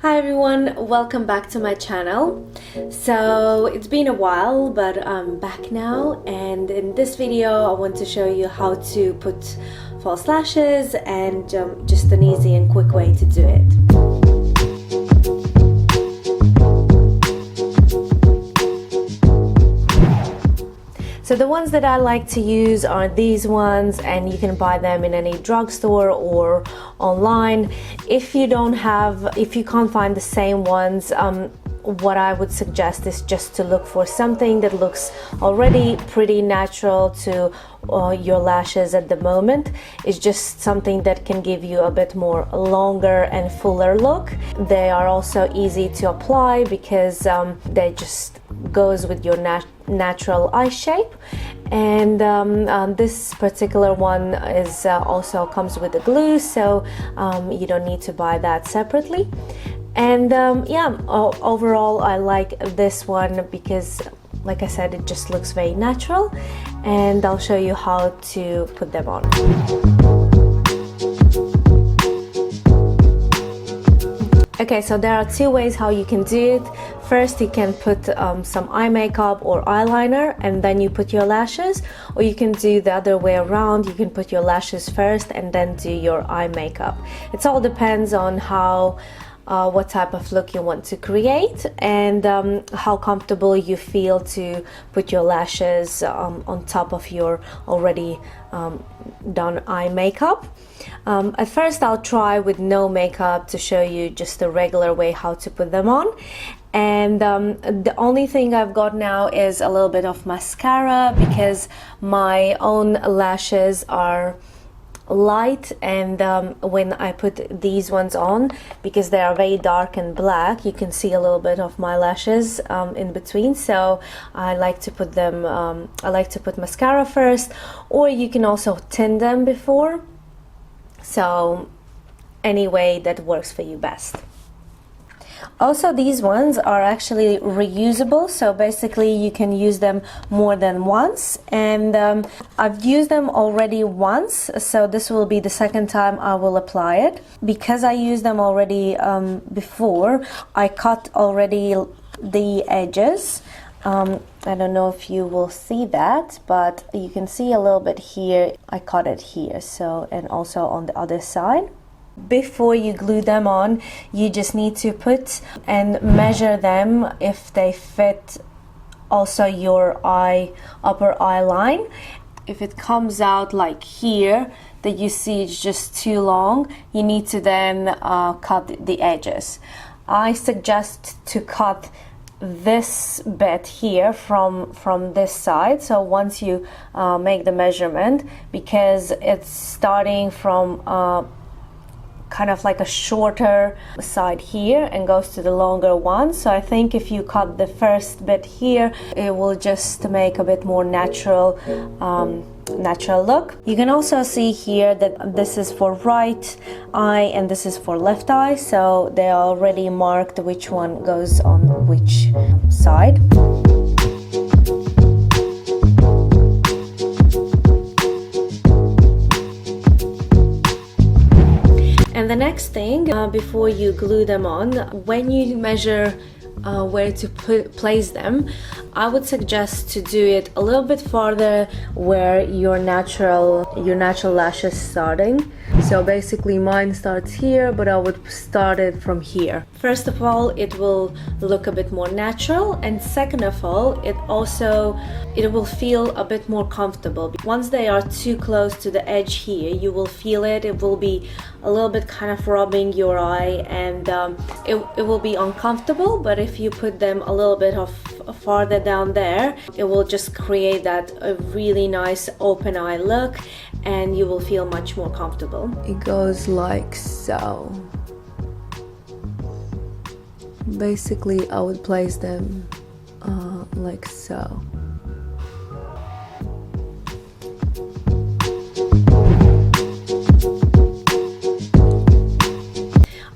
Hi everyone, welcome back to my channel. So it's been a while, but I'm back now, and in this video I want to show you how to put false lashes and just an easy and quick way to do it. So the ones that I like to use are these ones, and you can buy them in any drugstore or online. If you can't find the same ones, what I would suggest is just to look for something that looks already pretty natural to your lashes at the moment. It's just something that can give you a bit more longer and fuller look. They are also easy to apply because they just goes with your natural eye shape, and this particular one is also comes with a glue, so you don't need to buy that separately. And overall I like this one because, like I said, it just looks very natural, and I'll show you how to put them on. Okay, so there are two ways how you can do it. First, you can put some eye makeup or eyeliner and then you put your lashes, or you can do the other way around. You can put your lashes first and then do your eye makeup. It all depends on what type of look you want to create, and how comfortable you feel to put your lashes on top of your already done eye makeup. At first I'll try with no makeup to show you just the regular way how to put them on, and the only thing I've got now is a little bit of mascara because my own lashes are light, and when I put these ones on, because they are very dark and black, you can see a little bit of my lashes in between, so I like to put them I like to put mascara first, or you can also tint them before, so any way that works for you best. Also, these ones are actually reusable, so basically you can use them more than once, and I've used them already once, so this will be the second time I will apply it. Because I used them already before, I cut already the edges. I don't know if you will see that, but you can see a little bit here. I cut it here, so, and also on the other side. Before you glue them on, you just need to put and measure them if they fit also your upper eye line. If it comes out like here that you see it's just too long, you need to then cut the edges. I suggest to cut this bit here from this side, so once you make the measurement, because it's starting from kind of like a shorter side here and goes to the longer one. So I think if you cut the first bit here, it will just make a bit more natural look. You can also see here that this is for right eye and this is for left eye, so they are already marked which one goes on which side. And the next thing, before you glue them on, when you measure where to place them, I would suggest to do it a little bit farther where your natural lashes starting. So basically mine starts here, but I would start it from here. First of all, it will look a bit more natural, and second of all, it will feel a bit more comfortable. Once they are too close to the edge here, you will feel it. It will be a little bit kind of rubbing your eye, and it will be uncomfortable. But if you put them a little bit farther down there, it will just create that a really nice open eye look, and you will feel much more comfortable. It goes like so. Basically I would place them like so.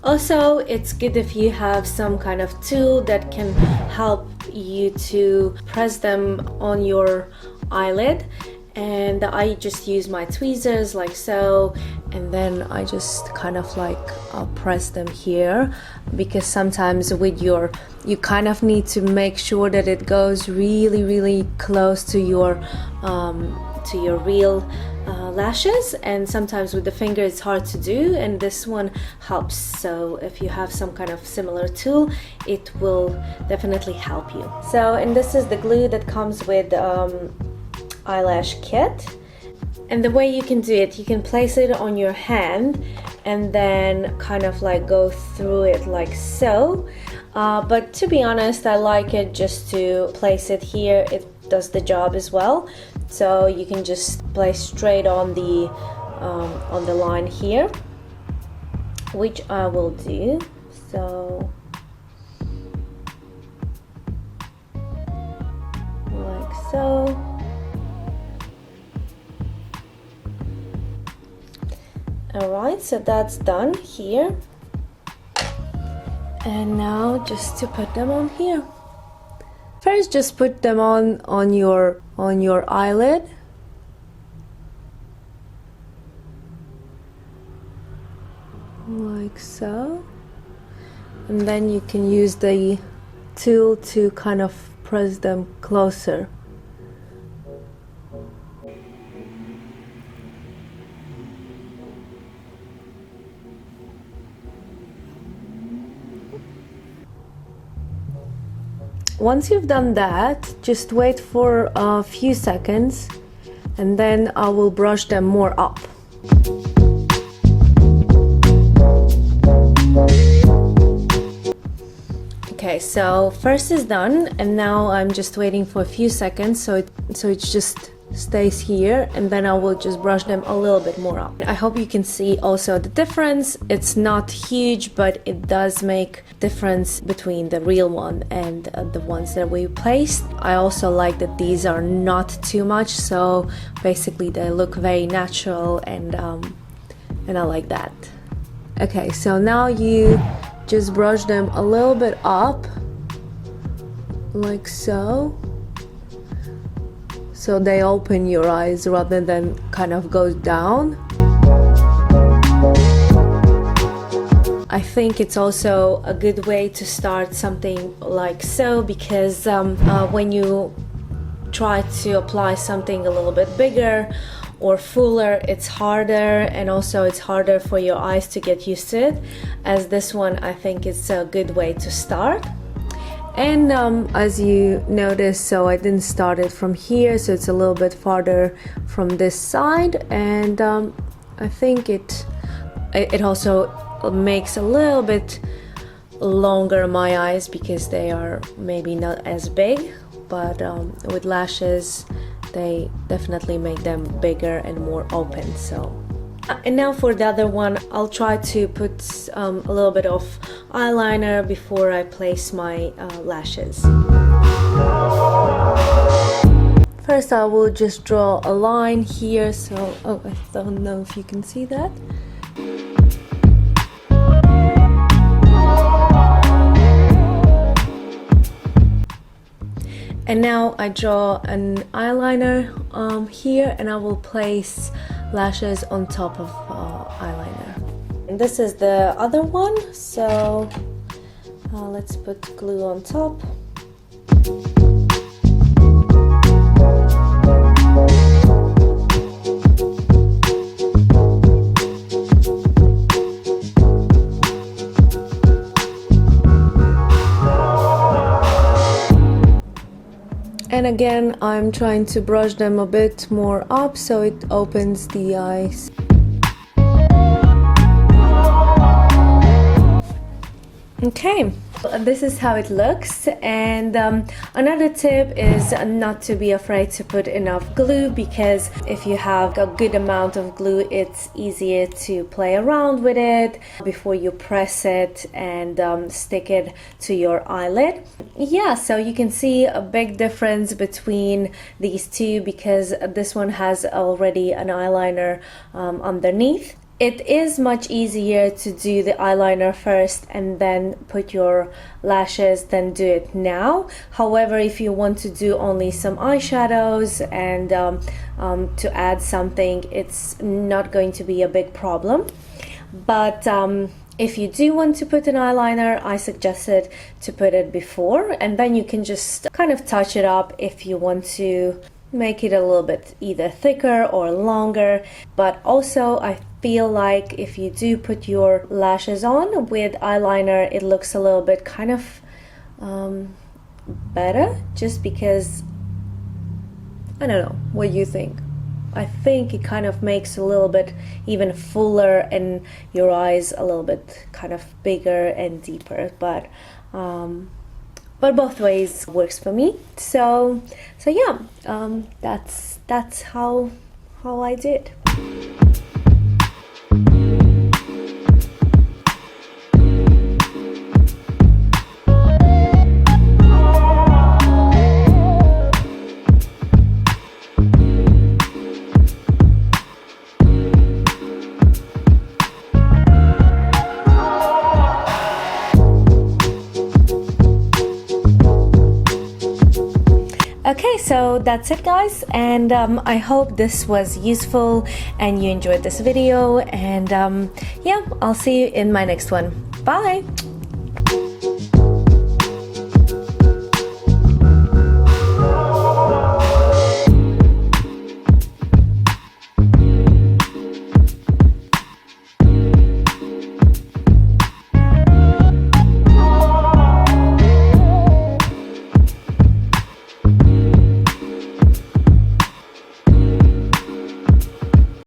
Also, it's good if you have some kind of tool that can help you to press them on your eyelid, and I just use my tweezers like so, and then I just kind of like press them here, because sometimes with you kind of need to make sure that it goes really close to your real lashes, and sometimes with the finger it's hard to do, and this one helps. So if you have some kind of similar tool, it will definitely help you. So, and this is the glue that comes with eyelash kit. And the way you can do it, you can place it on your hand and then kind of like go through it like so. But to be honest, I like it just to place it here. It does the job as well. So you can just place straight on the line here, which I will do. So like so. Alright, so that's done here. And now just to put them on here. First, just put them on your eyelid. Like so. And then you can use the tool to kind of press them closer. Once you've done that, just wait for a few seconds and then I will brush them more up. Okay, so first is done, and now I'm just waiting for a few seconds so it just stays here, and then I will just brush them a little bit more up. I hope you can see also the difference. It's not huge, but it does make difference between the real one and the ones that we placed. I also like that these are not too much, so basically they look very natural, and I like that. Okay, so now you just brush them a little bit up like so. So they open your eyes rather than kind of goes down. I think it's also a good way to start something like so, because when you try to apply something a little bit bigger or fuller, it's harder, and also it's harder for your eyes to get used to it. As this one, I think it's a good way to start. And as you notice, so I didn't start it from here, so it's a little bit farther from this side, and I think it also makes a little bit longer my eyes because they are maybe not as big, but with lashes they definitely make them bigger and more open. So and now for the other one, I'll try to put a little bit of eyeliner before I place my lashes. First I will just draw a line here, so I don't know if you can see that. And now I draw an eyeliner here, and I will place lashes on top of eyeliner. And this is the other one, so let's put glue on top. And again, I'm trying to brush them a bit more up so it opens the eyes. Okay, this is how it looks, and another tip is not to be afraid to put enough glue, because if you have a good amount of glue, it's easier to play around with it before you press it and stick it to your eyelid. Yeah, so you can see a big difference between these two, because this one has already an eyeliner underneath. it is much easier to do the eyeliner first and then put your lashes than do it now. However, if you want to do only some eyeshadows and to add something, it's not going to be a big problem. But if you do want to put an eyeliner, I suggested to put it before, and then you can just kind of touch it up if you want to make it a little bit either thicker or longer. But also I feel like if you do put your lashes on with eyeliner, it looks a little bit kind of better, just because, I don't know, what do you think? I think it kind of makes a little bit even fuller and your eyes a little bit kind of bigger and deeper, but both ways works for me. So yeah, that's how I did. Okay, so that's it guys, and I hope this was useful and you enjoyed this video, and yeah, I'll see you in my next one. Bye!